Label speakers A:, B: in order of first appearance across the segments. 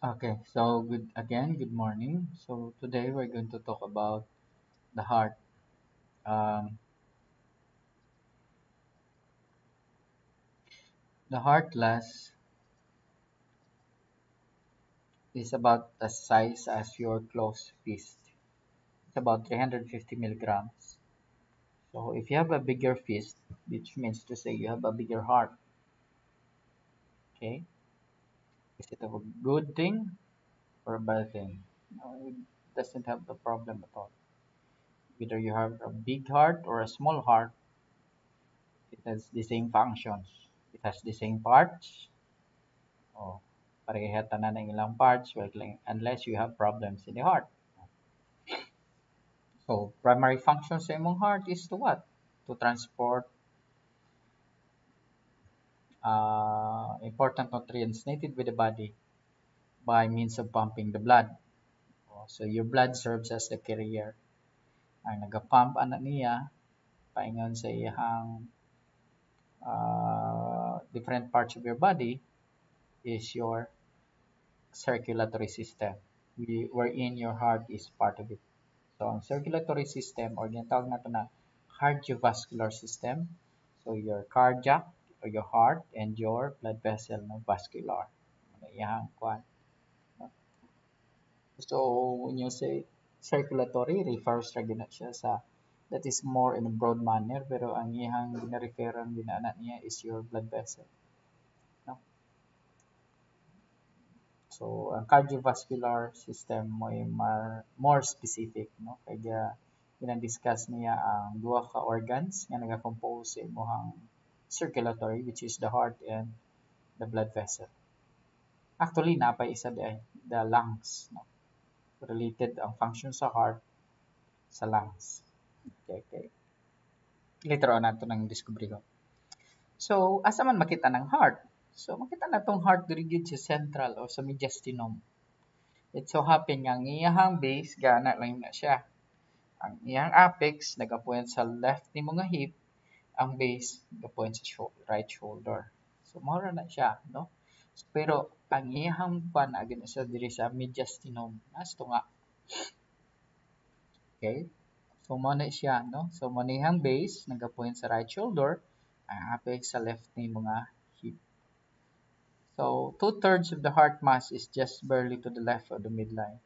A: Okay, so good morning. So today we're going to talk about the heart. Um, the heart glass is about the size as your closed fist. It's about 350 milligrams. So if you have a bigger fist, which means to say you have a bigger heart, okay? Is it a good thing or a bad thing? No, it doesn't have the problem at all. Whether you have a big heart or a small heart, it has the same functions. It has the same parts. Oh, pareha tanan ng ilang parts well, unless you have problems in the heart. So, primary function sa imong heart is to what? To transport important nutrients needed with the body by means of pumping the blood. Oh, so, your blood serves as the carrier. Ang nagapump ana niya paingon sa iyang different parts of your body is your circulatory system, wherein your heart is part of it. So, ang circulatory system or ginatawag nato na cardiovascular system. So, your cardiac or your heart and your blood vessel no vascular. Ano iyang kwan. No? So, when you say circulatory, refers ra gina siya sa that is more in a broad manner pero ang iyang gina-referan ginana niya is your blood vessel. No? So, ang cardiovascular system mo ay more specific, no? Kaya discuss niya ang duha ka organs nga naga-compose sa imong circulatory, which is the heart and the blood vessel. Actually, napay isa di ay the lungs, no? Related ang function sa heart sa lungs. Okay. Later on nato nang discovery ko. So, asa man makita ng heart? So, makita na tong heart diri gyud sa central o sa mediastinum. It so happen nga ang iyahang base gana lang na siya. Ang iyang apex nagapoint sa left ni mga hip, ang base nagapoint sa right shoulder. So mao na siya, no? So, pero ang iyahang pan agin sa diri sa mediastinum, nasto nga. Okay? So mao na siya, no? So mao na iyang base nagapoint sa right shoulder, ang apex sa left ni mga hip. So, 2/3 of the heart mass is just barely to the left of the midline.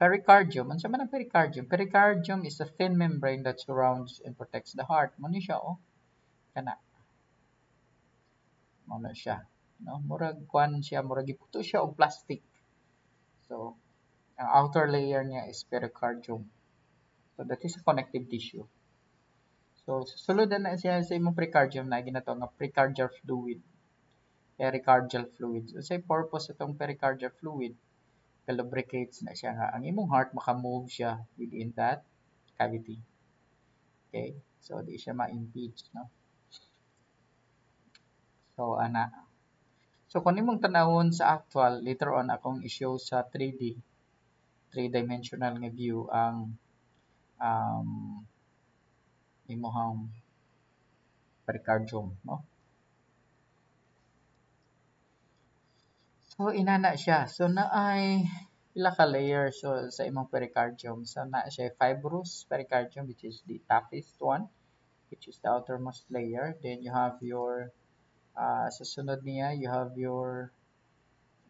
A: Pericardium. Ano man ang pericardium? Pericardium is a thin membrane that surrounds and protects the heart. Mo ni siya, oh. Kana. Mo na siya. No? Murag kwan siya, murag iputo siya og plastic. So, ang outer layer niya is pericardium. So, that is a connective tissue. So, sulod na siya sa imong pericardium na ginato nga precardial fluid. Pericardial fluid. So, sa purpose itong pericardial fluid, lubricates na siya nga ang imong heart makamove siya within that cavity. Okay? So, di siya ma-impede, no? So, ana. So, kung imong tanawon sa actual, later on akong i-show sa 3D, three-dimensional nga view ang um, imuhang pericardium, no? So, inana siya. So, naay pila ka layer so, sa imong pericardium. So, na siya fibrous pericardium, which is the toughest one, which is the outermost layer. Then, you have your sa sunod niya, you have your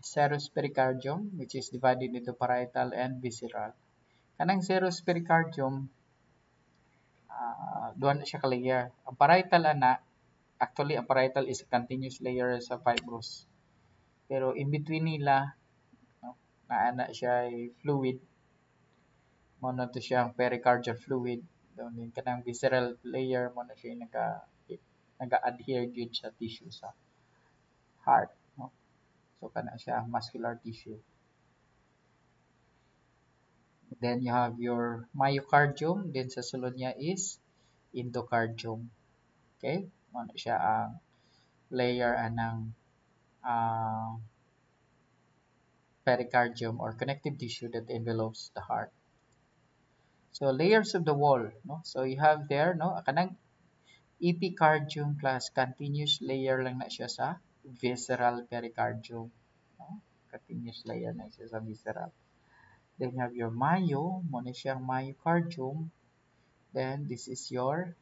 A: serous pericardium, which is divided into parietal and visceral. Kanang serous pericardium, duha na siya ka layer. Ang parietal actually ang parietal is a continuous layer sa fibrous. Pero in between nila, no, naana siya fluid. Mo na to siya ang pericardial fluid. Then kanang visceral layer mo na siya naga-adhere gyud sa tissue sa heart, no? So kana siya muscular tissue. Then you have your myocardium. Then sa sulod niya is endocardium. Okay? Ano siya ang layer anang pericardium or connective tissue that envelopes the heart. So layers of the wall, no? So you have there, no? Kanang Epicardium class, continuous layer lang na siya sa visceral pericardium. No? Continuous layer na siya sa visceral. Then you have your myo, muna siyang myocardium. Then this is your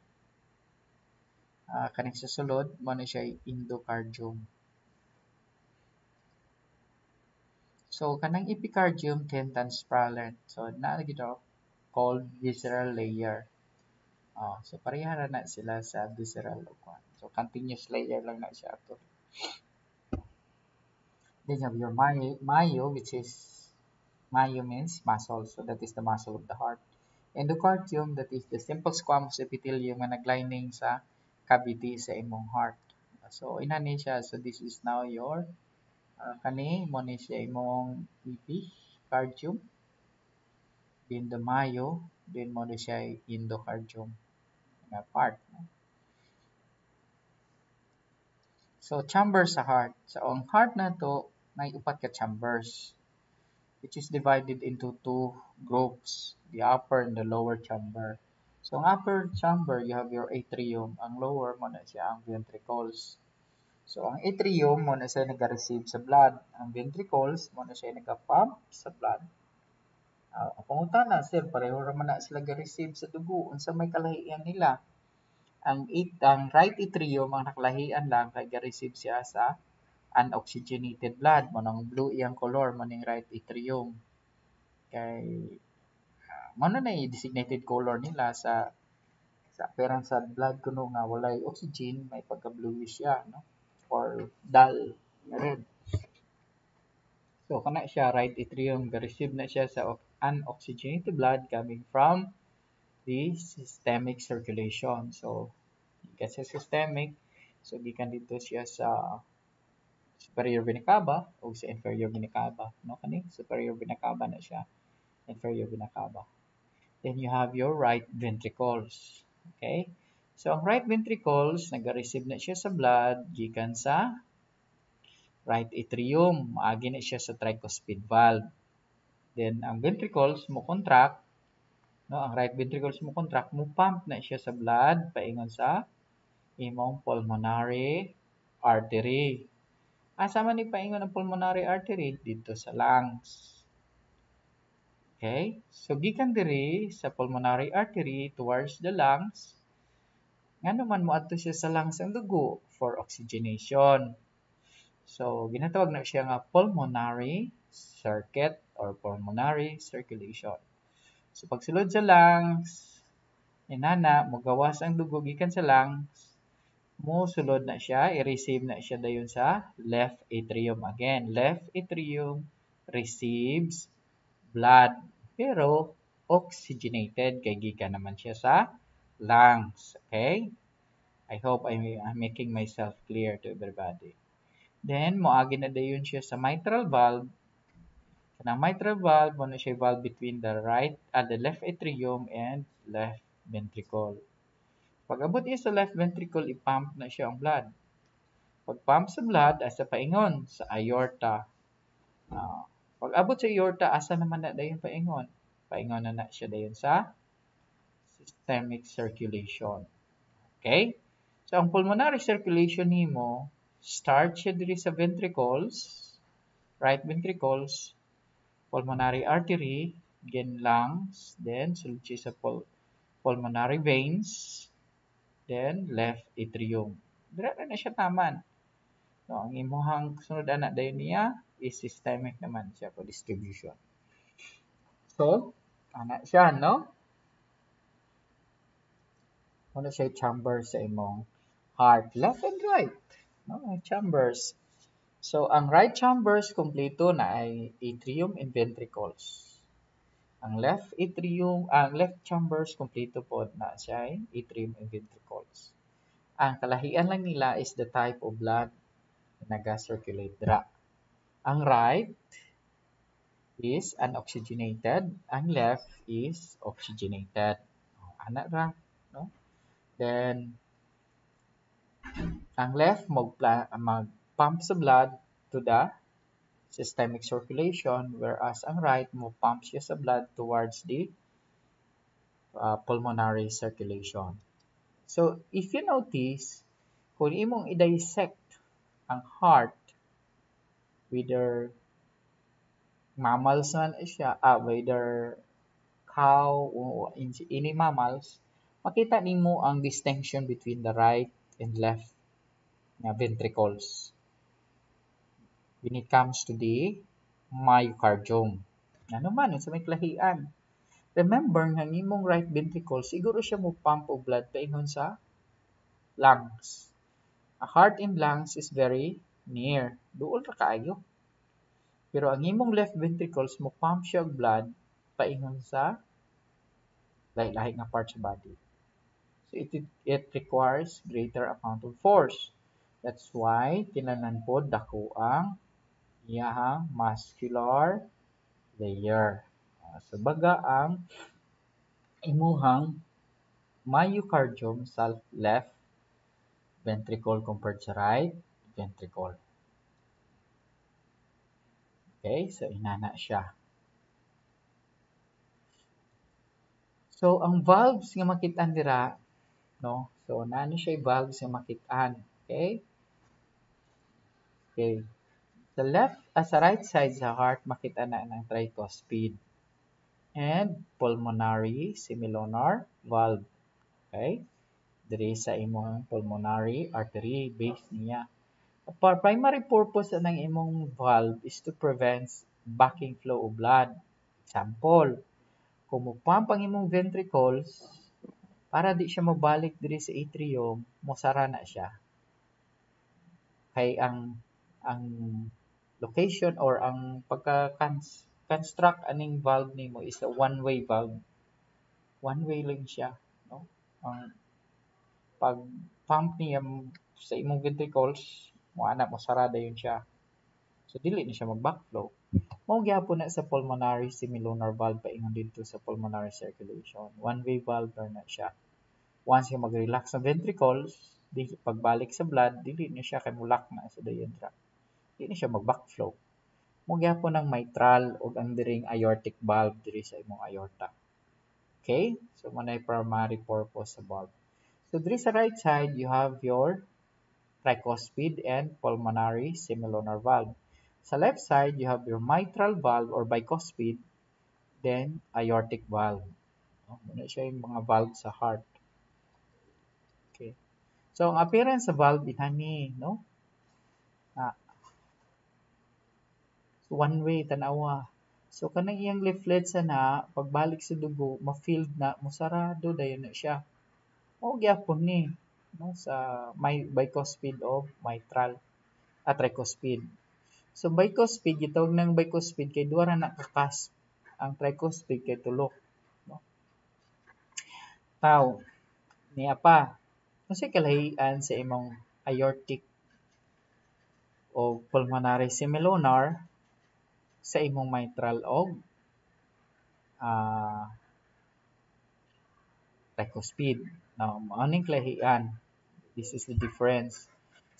A: kaning sa sulod, muna siya endocardium. So kanang epicardium 10 transparent. So na gito called visceral layer. So pareha na sila sa visceral one. So continuous layer lang na siya ato. Then you have your myo, which is myo means muscle. So that is the muscle of the heart. Endocardium, that is the simple squamous epithelium na naglining sa cavity sa imong heart. So inani siya. So this is now your kani mo ni siya imong epicardium. Then the myo, then mo ni siya endocardium na part. So chambers sa heart. So ang heart na to may upat ka chambers, which is divided into two groups, the upper and the lower chamber. So ang upper chamber, you have your atrium. Ang lower mo na siya ang ventricles. So ang atrium mo na siya nag-receive sa blood. Ang ventricles mo na siya nag-pump sa blood. Ang pangutana, sir, pareho naman na sila ga-receive sa dugo. Unsa may kalahian nila? Ang right atrium ang nakalahian lang kay ga-receive siya sa unoxygenated blood. Manang blue iyang color, maning right atrium. Kay mano na designated color nila sa appearance sa blood kuno nga walay oxygen, may pagka-bluish siya, no? Or dull red. So kana siya right atrium, ga-receive na siya sa unoxygenated blood coming from the systemic circulation. So gikan sa systemic, so gikan dito siya sa superior vena cava o sa inferior vena cava, no? Kani superior vena cava na siya, inferior vena cava. Then you have your right ventricles. Okay? So ang right ventricles nag-receive na siya sa blood gikan sa right atrium, maagi na siya sa tricuspid valve. Then ang ventricles mo contract, no? Ang right ventricles mo contract, mo pump na siya sa blood paingon sa imong pulmonary artery. Asa man ni paingon ang pulmonary artery? Dito sa lungs. Okay? So, gikan diri sa pulmonary artery towards the lungs, ngano man mo adto siya sa lungs ang dugo for oxygenation. So, ginatawag na siya nga pulmonary circuit or pulmonary circulation. So, pagsulod sa lungs, inana, mogawas ang dugo gikan sa lungs, mo sulod na siya, i-receive na siya dayon sa left atrium again. Left atrium receives blood, pero oxygenated kay gikan naman siya sa lungs. Okay? I hope I'm making myself clear to everybody. Then, moagi na dayon siya sa mitral valve. Kanang mitral valve, mo na siya valve between the left atrium and left ventricle. Pag abot niya sa left ventricle, i-pump na siya ang blood. Pag pump sa blood, asa paingon? Sa aorta. Pag abot sa aorta, asa naman na dayon paingon? Paingon na siya dayon sa systemic circulation. Okay? So, ang pulmonary circulation nimo, start siya diri sa ventricles, right ventricles, pulmonary artery, then lungs, then sulod siya sa pulmonary veins, then left atrium. Dira na siya taman. So, ang imuhang sunod anak dayon niya is systemic naman siya for distribution. So, anak siya, no? Ano siya chambers sa imong heart, left and right, no? Chambers. So, ang right chambers kompleto na ay atrium and ventricles. Ang left chambers kompleto po na siya ay atrium and ventricles. Ang kalahian lang nila is the type of blood na naga-circulate dira. Ang right is unoxygenated, ang left is oxygenated. Ana ra, no? Then ang left mag-pump sa blood to the systemic circulation, whereas ang right mo pump siya sa blood towards the pulmonary circulation. So, if you notice, kung imong i-dissect ang heart, whether mammals man siya, whether cow o any mammals, makita nimo ang distinction between the right and left nga ventricles when it comes to the myocardium. Ano man, sa may klahian. Remember nga imong right ventricle, siguro siya mo pump og blood paingon sa lungs. A heart and lungs is very near. Duol ra kaayo. Pero ang imong left ventricles mo pump siya og blood paingon sa lahi-lahi nga parts sa body. So it requires greater amount of force. That's why kinahanglan pod dako ang iyahang muscular layer. So baga ang imuhang myocardium sa left ventricle compared sa right ventricle. Okay, so inana siya. So ang valves nga makit-an dira, no? So naano siya valves nga makit-an, okay? Okay. Sa left, sa right side sa heart, makita na ng tricuspid and pulmonary semilunar valve. Okay? Diri sa imong pulmonary artery base niya. For primary purpose ng imong valve is to prevent backing flow of blood. Example, kung mupump ang imong ventricles, para di siya mabalik diri sa atrium, mosara na siya. Kay ang location or ang pagka-construct aning valve nimo is a one-way valve. One-way lang siya, no? Ang pag pump niya sa imong ventricles, mo ana mo sarada yun siya. So dili na siya mag-backflow. Mao gyapon na sa pulmonary semilunar valve paingon dito sa pulmonary circulation. One-way valve na siya. Once yung mag-relax sa ventricles, pagbalik sa blood, dili na siya kay mulak na sa diaphragm. Dili na siya mag-backflow. Mo gyapon ang mitral ug ang diring aortic valve diri sa imong aorta. Okay? So manay primary purpose sa valve. So diri sa right side, you have your tricuspid and pulmonary semilunar valve. Sa left side, you have your mitral valve or bicuspid, then aortic valve. Muna siya yung mga valve sa heart. Okay. So ang appearance sa valve inani, no? So one way tanawa. So kanang iyang leaflet sana pagbalik sa dugo, ma-filled na, musarado dayon na siya. Mao gyapon ni, no, sa may bicuspid of mitral at tricuspid. So bicuspid gitawag ng bicuspid kay duha ra nakakas. Ang tricuspid kay tulo, no. Now, niya pa. Unsay kalahian sa imong aortic o pulmonary semilunar sa imong mitral o tricuspid. Now, maoning kalahian. This is the difference.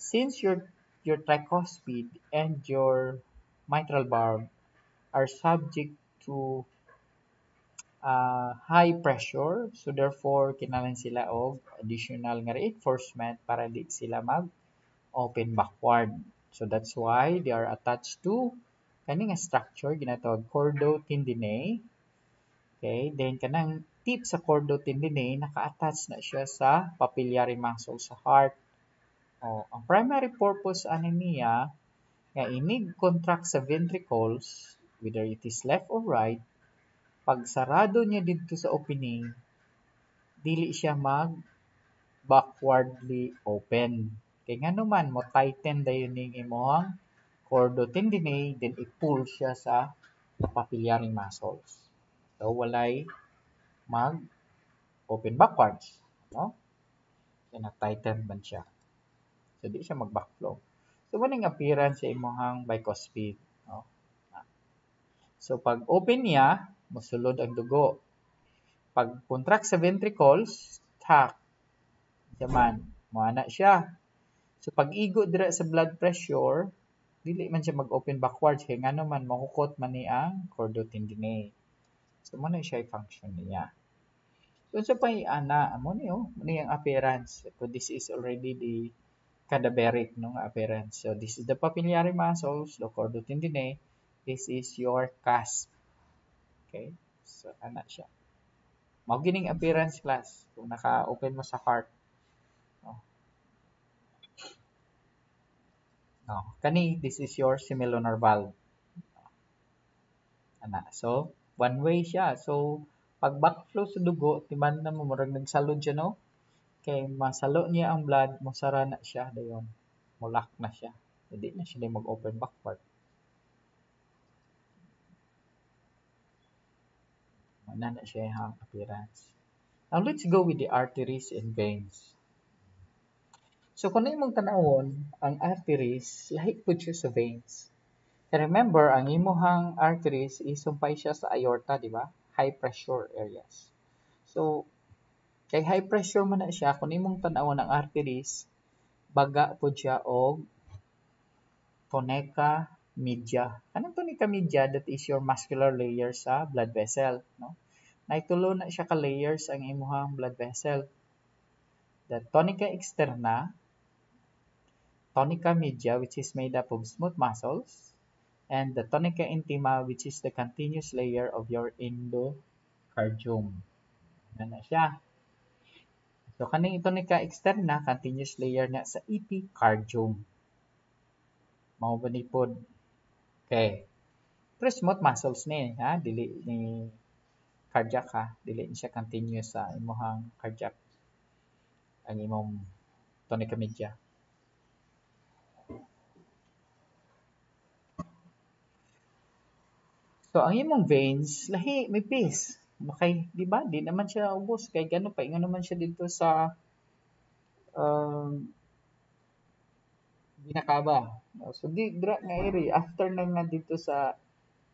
A: Since your tricuspid and your mitral valve are subject to high pressure, so therefore kinahanglan sila og additional nga reinforcement para di sila mag open backward. So that's why they are attached to kaning structure ginatawag chordotendinae. Okay, then kanang tip sa chordotendinae naka-attach na siya sa papillary muscle sa heart. Ang primary purpose ani niya nga inig contract sa ventricles, whether it is left or right, pag sarado niya dito sa opening, dili siya mag backwardly open. Kay ngano man mo tighten dayon ning imong chordotendinae, then i-pull siya sa papillary muscles. So walay mag open backwards, no? Kaya na-tighten man siya. So di siya mag-backflow. So maning appearance sa imong bicuspid, no? So pag open niya, mosulod ang dugo. Pag contract sa ventricles, stuck. Diyan moana siya. So pag igo dira sa blood pressure, dili man siya mag-open backwards kay ngano man mahukot man ni ang chordotendinae. So mo na siya i-function niya. So sa pay ana amo niyo ni ang appearance. So this is already the cadaveric no appearance. So this is the papillary muscles, the chordo tendinae. This is your cusp. Okay? So ana siya. Mao gining appearance class kung naka-open mo sa heart. No? No. Kani this is your semilunar valve. Ana. So one way siya. So pag backflow sa dugo, timan na mo murag nagsalod siya no. Kay masalo niya ang blood, mosara na siya dayon. Mulak na siya. Hindi na siya mag-open backward. Ana na siya ang appearance. Now let's go with the arteries and veins. So kung imong tanawon, ang arteries lahi pud siya sa veins. Remember, ang imuhang arteries isumpay siya sa aorta, di ba? High pressure areas. So, kay high pressure man na siya, kung imong tanawon ang arteries, baga po siya og tunica media. Anong tunica media? That is your muscular layer sa blood vessel. No? Naitulo na siya ka layers ang imuhang blood vessel. The tunica externa, tunica media, which is made up of smooth muscles, and the tunica intima, which is the continuous layer of your endocardium. Yan na siya. So, kaning tunica externa, continuous layer na sa epicardium. Mao ba ni pod? Okay. Pero smooth muscles ni, ha? Dili ni cardiac, ha? Dili ni siya continuous sa imuhang cardiac. Ang imong tunica media. So, ang imong veins, lahi, may piece. Okay, di ba? Di naman siya ubos. Kay gano'n pa, ingon naman siya dito sa ginakaba. So, di, dra nga iri, after na nga dito sa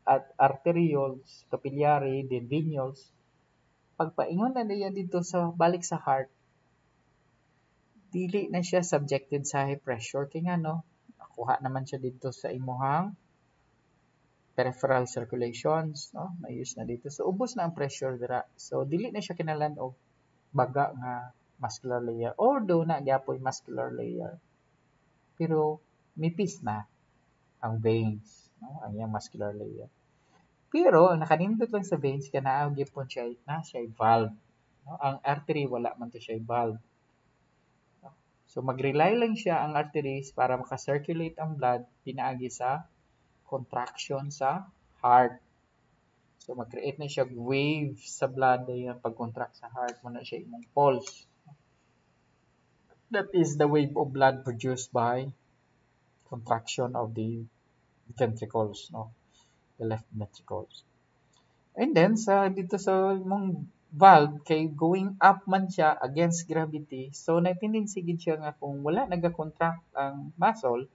A: at arterioles, capillary, then venules, pagpaingon na niya dito sa balik sa heart, dili na siya subjected sa high pressure. Kaya nga, no, nakuha naman siya dito sa imuhang peripheral circulations, no? Mayus na dito. So, ubos na ang pressure dira. So, dili na siya kinalan og baga nga muscular layer. Although na gyapoy muscular layer. Pero nipis na ang veins, no? Ang iyang muscular layer. Pero ang nakanindot lang sa veins kanaa gyapon siya na siya valve. No? Ang artery wala man to siya valve. No? So mag-rely lang siya ang arteries para maka-circulate ang blood pinaagi sa contraction sa heart. So mag-create na siya wave sa blood yung pag-contract sa heart mo na siya imong pulse. That is the wave of blood produced by contraction of the ventricles, no? The left ventricles. And then sa dito sa mong valve kay going up man siya against gravity. So na-tendency gid siya nga kung wala naga-contract ang muscle,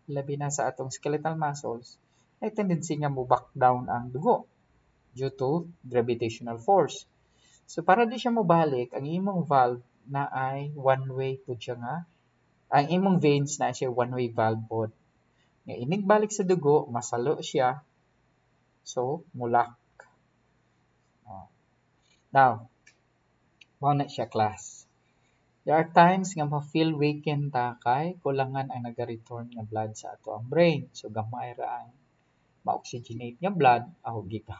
A: labi na sa atong skeletal muscles, ay tendency nga mo back down ang dugo due to gravitational force. So para di siya mobalik, ang imong valve na ay one-way po siya nga. Ang imong veins na siya one-way valve pod. Nga inigbalik sa dugo, masalo siya. So, mulak. Now, mao na siya class. There are times nga ma-feel weakened ta kay kulangan ang naga-return nga blood sa ato ang brain. So, gamay ra ang ma-oxygenate nga blood, gika.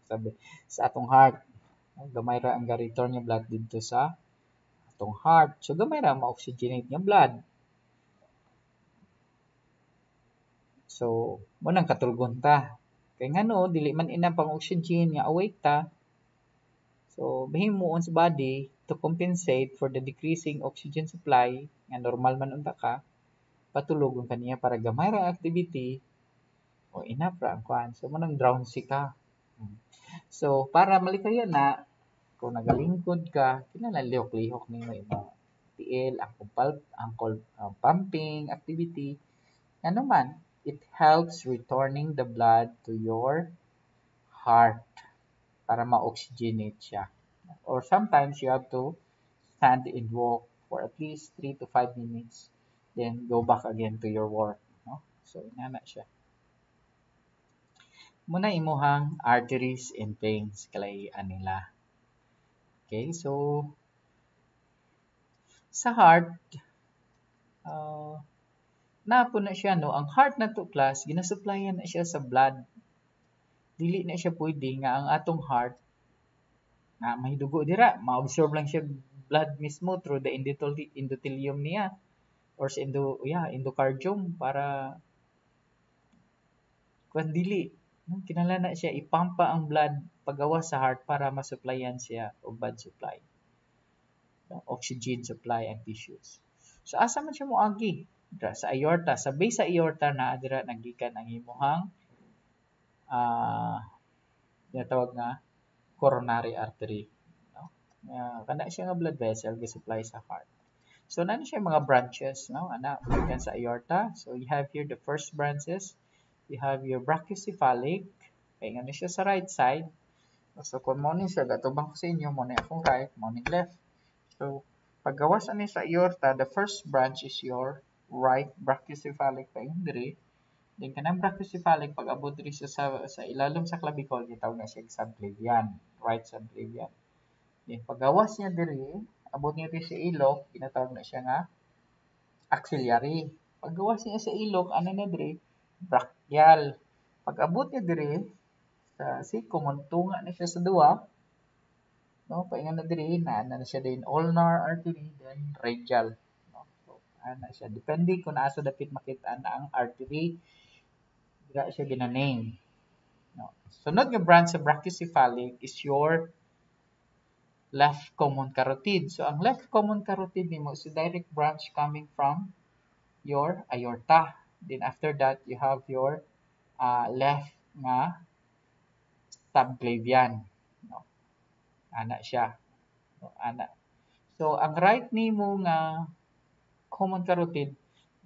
A: Sabi, sa atong heart. Gamay ra ang ga-return nga blood dito sa atong heart. So, gamay ra ma-oxygenate nga blood. So, mo nang katulgon ta. Kay ngano dili man ina pang oxygen nga awake ta. So, mahimuon sa body to compensate for the decreasing oxygen supply nga normal man unta ka, patulogon kaniya para gamay ra activity o enough ra ang kuan. So, mo nang drowsy ka. So, para malikayan na kung nagalingkod ka, kinahanglan lihok-lihok nimo imong tiil, ang pumping activity. Ano man, it helps returning the blood to your heart para ma-oxygenate siya. Or sometimes you have to stand and walk for at least 3 to 5 minutes, then go back again to your work. No? So, inana siya. Muna imuhang arteries and veins, kalayan nila. Okay, so sa heart, uh, napo na siya, no? Ang heart na to class, ginasupplyan na siya sa blood. Dili na siya pwede nga ang atong heart na may dugo dira, ma-absorb lang siya blood mismo through the endothelium niya or sa endocardium para kung dili. No? Kinahanglan na siya ipampa ang blood pagawa sa heart para masupplyan siya o blood supply, no? Oxygen supply and tissues. So asa man siya moagi? Dira sa aorta, sa base sa aorta na dira nagikan ang imuhang tinatawag nga coronary artery, no? Kana siya nga blood vessel gi-supply sa heart. So nani siya mga branches, no? Ana gikan sa aorta. So you have here the first branches. You have your brachiocephalic. Kaya nga siya sa right side. So kung mo ni siya gatubang ko sa inyo, mo ni akong right, mo ni left. So paggawas ani sa aorta, the first branch is your right brachiocephalic paing diri. Then kanang brachiocephalic pag abot diri sa ilalom sa clavicle gitawag na siya subclavian, right subclavian. Then paggawas niya diri, abot niya diri sa ilok, ginatawag na siya nga axillary. Paggawas niya sa ilok, ano na diri? Brachial. Pag abot niya diri sa sicum, tunga na siya sa duwa, no? Paingan na diri na siya din ulnar artery, then radial, no? So ana siya depende kung asa dapit makita na ang artery, dira siya gina-name, no? Sunod nga branch sa brachiocephalic is your left common carotid. So ang left common carotid nimo is a direct branch coming from your aorta. Then after that, you have your left nga subclavian, no? Ana siya, no? Ana. So ang right nimo nga common carotid,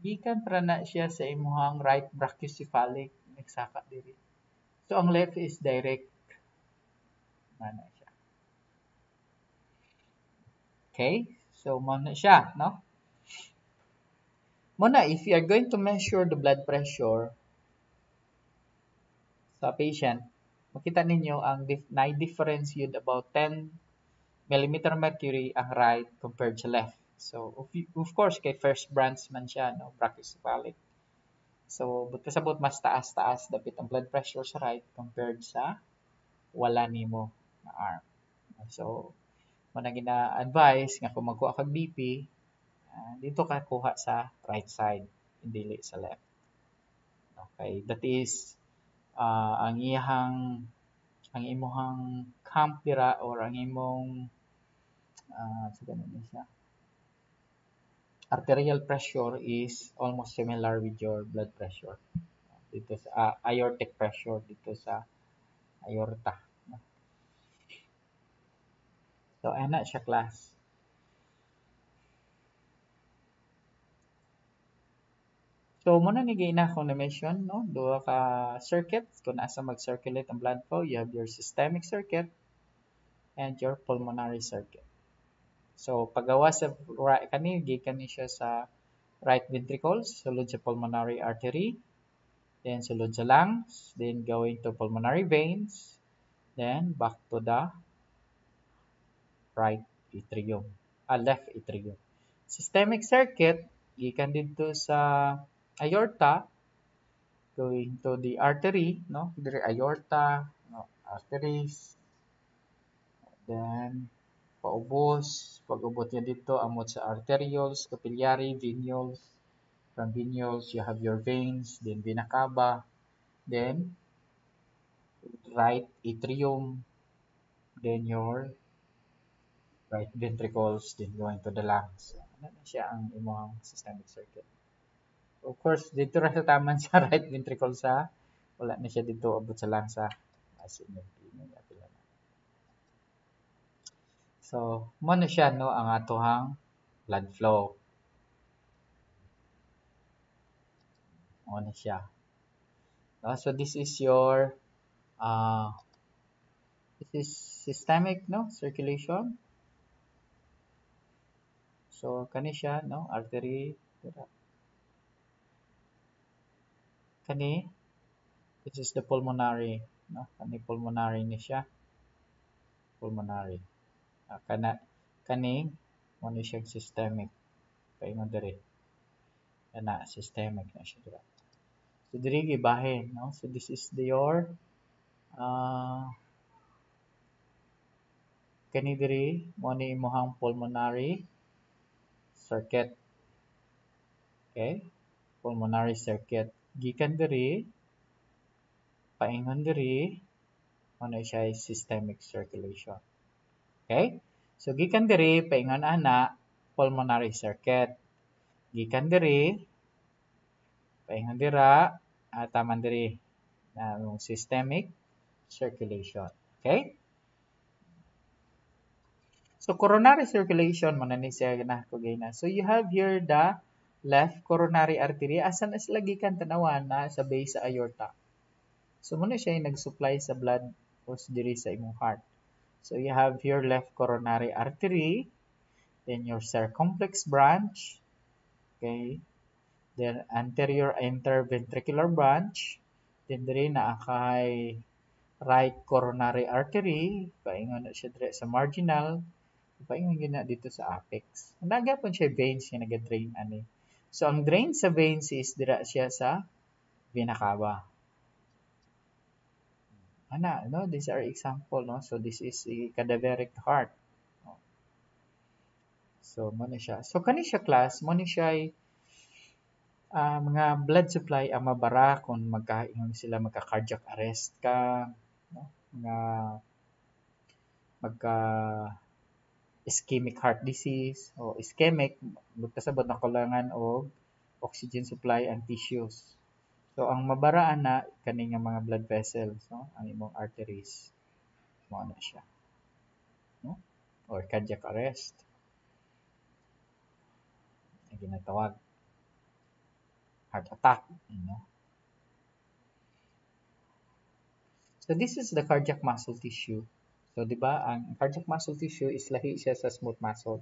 A: gikan para na siya sa imuhang right brachiocephalic, nagsaka diri. So ang left is direct, ana siya. Okay? So mo na siya, no? Muna, if you are going to measure the blood pressure sa patient, makita ninyo ang na-difference yun about 10 millimeter mercury ang right compared sa left. So, of course, kay first branch man siya, no, brachiocephalic. So, but kasabot mas taas-taas dapit ang blood pressure sa right compared sa wala nimo na arm. So, muna gina-advise nga kung magkuha kag BP, dito ka kuha sa right side, dili sa left. Okay, that is ang imuhang camp dira or ang imong sa ganun siya, arterial pressure is almost similar with your blood pressure dito sa aortic pressure dito sa aorta, no? So ana siya class. So muna ni gina ko na mention, no, duha ka circuits kung asa mag-circulate ang blood flow. You have your systemic circuit and your pulmonary circuit. So paggawa sa kani gikan ni siya sa right ventricles sulod sa pulmonary artery, then sulod sa lungs, then going to pulmonary veins, then back to the right atrium, left atrium. Systemic circuit gikan dito sa aorta going to the artery, no, dire aorta, no, arteries, then paubos, pag-ubot niya dito amot sa arterioles, capillary, venules. From venules you have your veins, then vena cava, then right atrium, then your right ventricles, then going to the lungs. So, ano na siya ang imong systemic circuit. Of course, dito ra sa taman sa right ventricle sa wala na siya dito abot sa lungs sa so mo na siya, no, ang atohang blood flow. Mo na siya. No? So this is your this is systemic, no, circulation. So kani siya, no, artery kani this is the pulmonary, no, kani pulmonary ni siya, pulmonary. Kani mo ni siyang systemic. Paingon diri. Kana systemic na siya dira. So diri gibahin, no? So this is your kani diri mo ni imong pulmonary circuit. Okay? Pulmonary circuit. Gikan diri paingon diri mo na siya systemic circulation. Okay? So gikan diri paingon ana pulmonary circuit. Gikan diri paingon dira taman diri systemic circulation. Okay? So coronary circulation man ni siya na kugina. So you have here the left coronary artery asan is lagi kan tanawan na sa base sa aorta. So muna siya yung nag-supply sa blood o diri sa imong heart. So you have here left coronary artery, then your circumflex branch, okay? Then anterior interventricular branch, then diri na kay right coronary artery, paingon na siya diri sa marginal, paingon gina dito sa apex. Nagapon siya veins nga naga-drain ani. So ang drain sa veins is dira siya sa vena cava. Ana, no, these are example, no. So this is a cadaveric heart. So mo na siya. So kani siya class, mo ni siya mga blood supply ang mabara kung magkaingon sila magka-cardiac arrest ka, no? Mga magka ischemic heart disease o ischemic magkasabot na kulangan og oxygen supply and tissues. So ang mabaraan na kani nga mga blood vessels, no? Ang imong arteries. Mo na siya. No? Or cardiac arrest. Ang ginatawag heart attack, you know. So this is the cardiac muscle tissue. So di ba ang cardiac muscle tissue is lahi siya sa smooth muscle.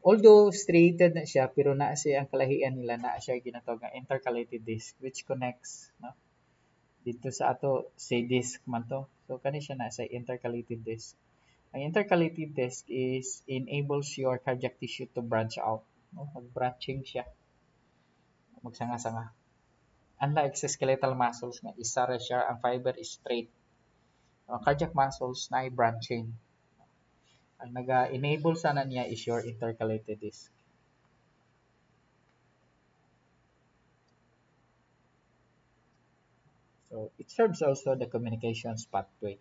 A: Although striated na siya pero naa siya ang kalahian nila na siya ginatawag nga intercalated disc which connects, no? Dito sa ato say disc man to. So kani siya na sa intercalated disc. Ang intercalated disc is enables your cardiac tissue to branch out, no? Mag-branching siya. Magsanga-sanga. Unlike sa skeletal muscles nga isa ra siya ang fiber is straight. Cardiac muscles na branching. Ang naga-enable sana niya is your intercalated disc. So it serves also the communications pathway.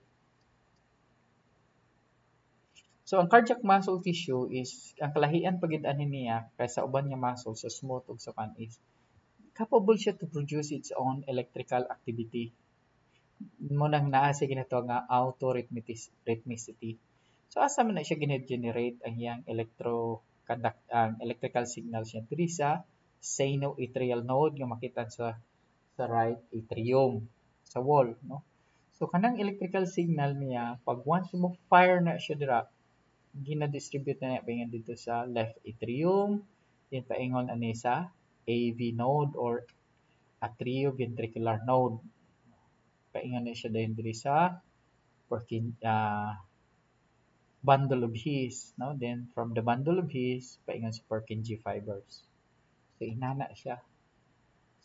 A: So ang cardiac muscle tissue is ang kalahian pagid ani niya kaysa uban nga muscles sa smooth ug sa kan is capable siya to produce its own electrical activity. Mo nang naa siya ginatawag nga autorhythmicity. So asa man na siya gine-generate ang iyang electrical signal siya diri sa sinoatrial node nga makita sa right atrium sa wall, no? So kanang electrical signal niya pag once mo fire na siya dira gina-distribute na niya dito sa left atrium, then paingon ani sa AV node or atrioventricular node. Paingon na siya diri sa bundle of His, no? Then from the bundle of His paingon sa Purkinje fibers. So inana siya.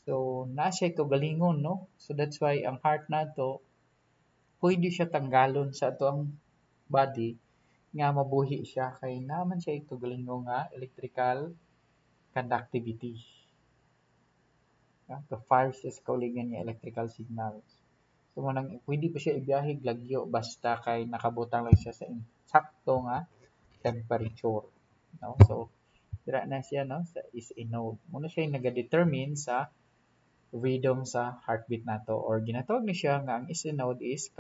A: So na siya kagalingon, no? So that's why ang heart nato pwede siya tanggalon sa ato ang body nga mabuhi siya kay naman siya kagalingon nga electrical conductivity. To fire siya sa kauligan niya electrical signals. So manang pwede pa siya ibiyahig lagyo basta kay nakabutang lang siya sa sakto nga temperature, no? So dira na siya, no, sa is a node. Muna siya yung nagadetermine sa rhythm sa heartbeat nato or ginatawag ni siya nga ang is a node is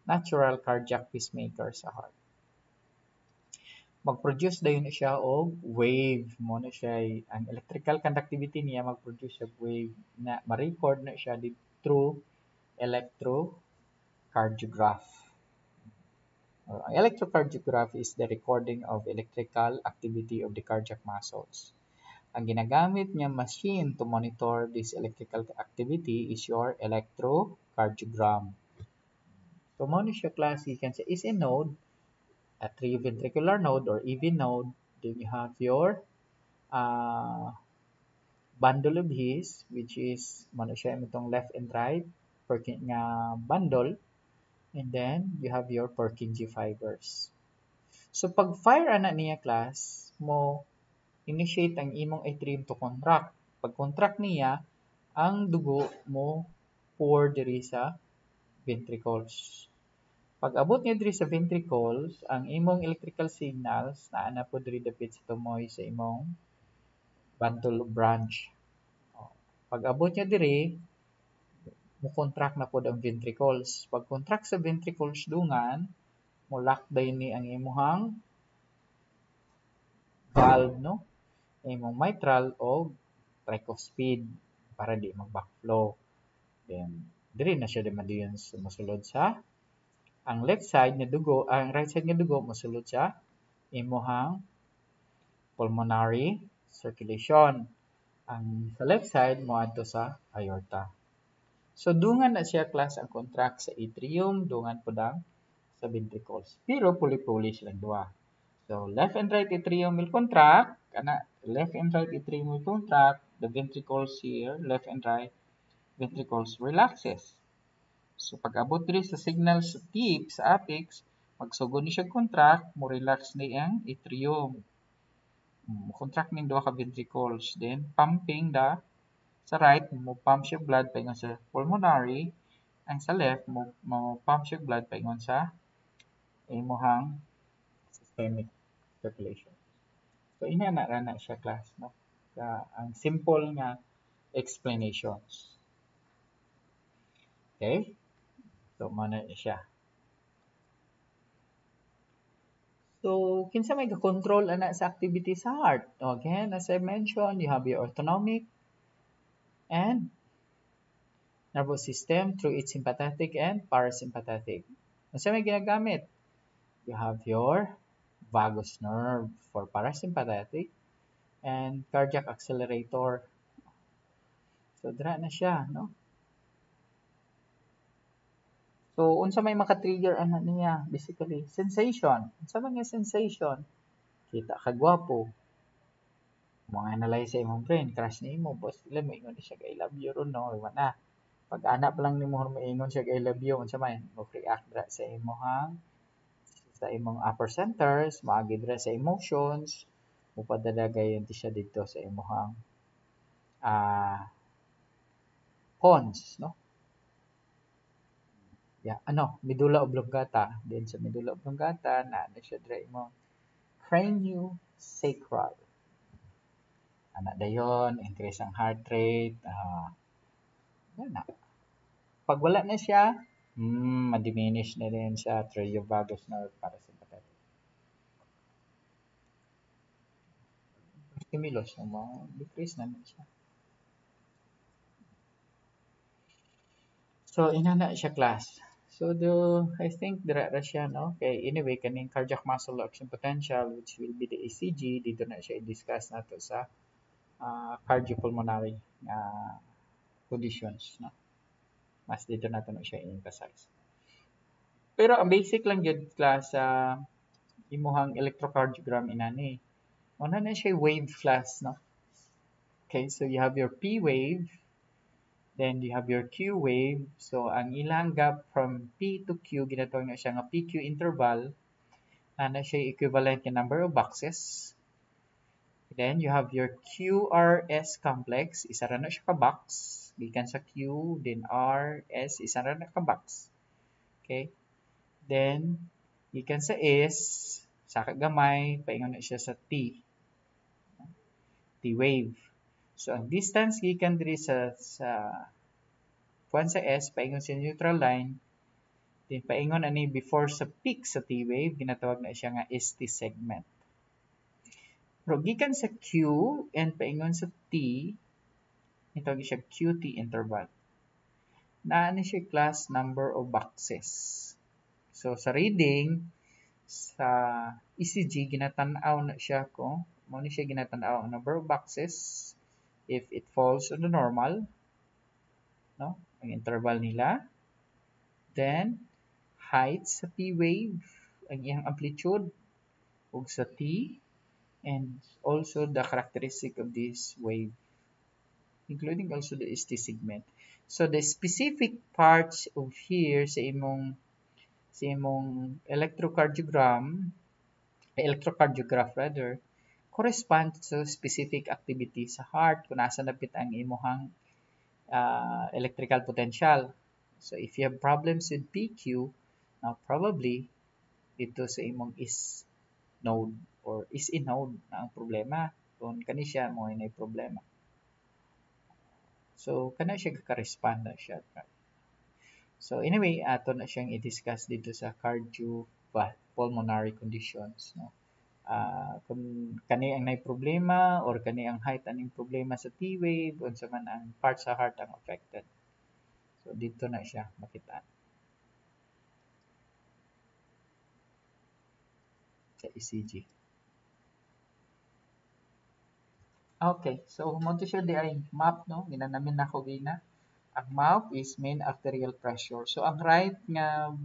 A: natural cardiac pacemaker sa heart. Mag-produce dayon siya og wave mo na siya ang electrical conductivity niya mag-produce siya wave na ma-record na siya through electrocardiograph. Ang electrocardiograph is the recording of electrical activity of the cardiac muscles. Ang ginagamit niya machine to monitor this electrical activity is your electrocardiogram. So mo ni siya klase kan sa is a node atrioventricular node or EV node. Then you have your bundle of His, which is mano siya itong left and right Purkinje nga bundle. And then you have your Purkinje fibers. So pag fire ana niya class mo initiate ang imong atrium to contract. Pag contract niya, ang dugo mo pour diri sa ventricles. Pag abot niya diri sa ventricles, ang imong electrical signals naa po diri dapit sa tumoy sa imong bundle branch. Pag abot niya diri, mo contract na pod ang ventricles. Pag contract sa ventricles dungan, mo lock din ni ang imong valve, no? Imong mitral o tricuspid para di mag-backflow. Then, diri na siya madiyon mosulod sa ang left side nga dugo, ang right side nga dugo mosulod sa imong pulmonary circulation. Ang sa left side moadto sa aorta. So dungan na siya class ang contract sa atrium, dungan po dang sa ventricles. Pero puli-puli silang duha. So left and right atrium will contract, kana left and right atrium will contract, the ventricles here, left and right ventricles relaxes. So pag abot diri sa signal sa tip, sa apex, magsugod ni siya contract, mo relax ni ang atrium. Mo contract ning duha ka ventricles, then pumping sa right mo pump siya blood paingon sa pulmonary, ang sa left mo pump siya blood paingon sa imong systemic circulation. So ina na siya class, no? Ang simple nga explanations. Okay? So mana siya. So kinsa may control ana sa activity sa heart? Okay, as I mentioned, you have your autonomic and nervous system through its sympathetic and parasympathetic. Unsa may ginagamit? You have your vagus nerve for parasympathetic and cardiac accelerator. So dira na siya, no? So unsa may maka-trigger ana niya? Basically, sensation. Unsa man nga sensation? Kita ka gwapo. Mo analyze sa imong brain, crush ni mo, boss, dili mo ingon siya I love you ron, no? Iwan na. Pag anak pa lang nimo maingon siya I love you, unsa man mo react dira sa imong upper centers, maagi dira sa emotions, mupadadagayon ti siya dito sa imong pons, no? Yeah, medulla oblongata. Then sa medulla oblongata na siya dira imong craniosacral. Ana dayon, increase ang heart rate, na. Pag wala na siya, ma-diminish na rin siya through your vagus nerve parasympathetic. Stimulus, decrease na siya. So, inana siya class. So, I think dira siya, no? Okay, anyway, kaning cardiac muscle action potential, which will be the ECG, dito na siya i-discuss nato sa cardiopulmonary conditions, no? Mas dito nato na siya i-emphasize. Pero ang basic lang yun class sa imuhang electrocardiogram inani. Una na siya wave class, no? Okay, so you have your P wave, then you have your Q wave. So ang ilang gap from P to Q, ginatawag na siya nga PQ interval, na siya equivalent ka number of boxes. Then you have your QRS complex, isa ra na siya ka box, gikan sa Q, then R, S, isa ra na ka box. Okay? Then gikan sa S, sa kagamay, paingon na siya sa T. T wave. So ang distance gikan diri sa kuan sa S, paingon sa neutral line, then paingon ani before sa peak sa T wave, ginatawag na siya nga ST segment. Pero gikan sa Q and paingon sa T, itawag siya QT interval. Naani siya class number of boxes. So sa reading sa ECG ginatan-aw na siya kung mo ni siya ginatan-aw ang number of boxes if it falls on the normal, no? Ang interval nila. Then height sa P wave ang iyang amplitude ug sa T, and also the characteristic of this wave, including also the ST segment. So the specific parts of here sa imong electrocardiograph rather, correspond to specific activity sa heart kung nasa napit ang imuhang electrical potential. So if you have problems with PQ, now probably dito sa imong is node or is in node na ang problema. Kung kani siya mo ay problema. So kana siya ka-respond na siya. So anyway, ato na siyang i-discuss dito sa cardiopulmonary conditions, no. Kung kani ang nay problema or kani ang height aning problema sa T-wave unsa man ang part sa heart ang affected. So dito na siya makita sa ECG. Okay, so mo to siya di ay map, no, ginanamin na ko gina. Ang map is mean arterial pressure. So ang right nga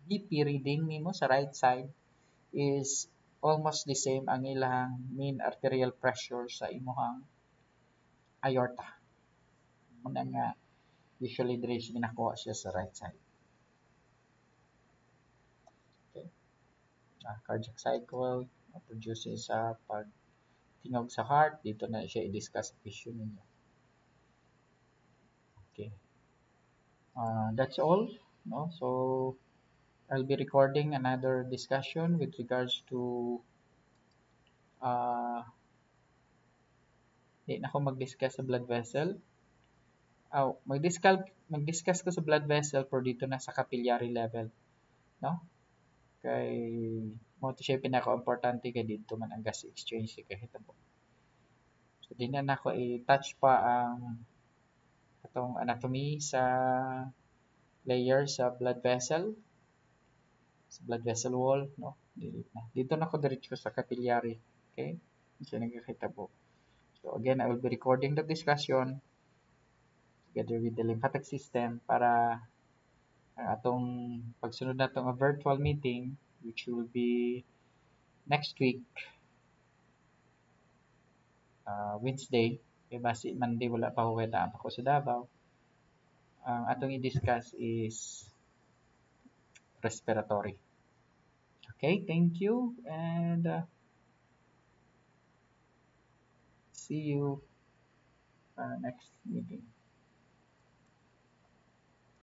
A: BP reading nimo sa right side is almost the same ang ilang mean arterial pressure sa imuhang aorta. Muna nga usually diri siya ginakuha siya sa right side. Okay. Cardiac cycle produces sa pagtingog sa heart. Dito na siya i-discuss issue ninyo. Okay. That's all. No? So, I'll be recording another discussion with regards to di na ako mag-discuss sa blood vessel. Mag-discuss ko sa blood vessel pero dito na sa capillary level. No? Kay mo to siya pinaka-importante kay dito man ang gas exchange kahitabo. So din na ako i-touch pa ang atong anatomy sa layer sa blood vessel wall, no. Dito na ako diretso sa capillary. Okay? So nagkakitabo. So again, I will be recording the discussion together with the lymphatic system para ang atong pagsunod na itong virtual meeting which will be next week, Wednesday, kaya basi Monday wala pa ako kaya ako sa Davao. Ang atong i-discuss is respiratory. Okay, thank you and see you next meeting.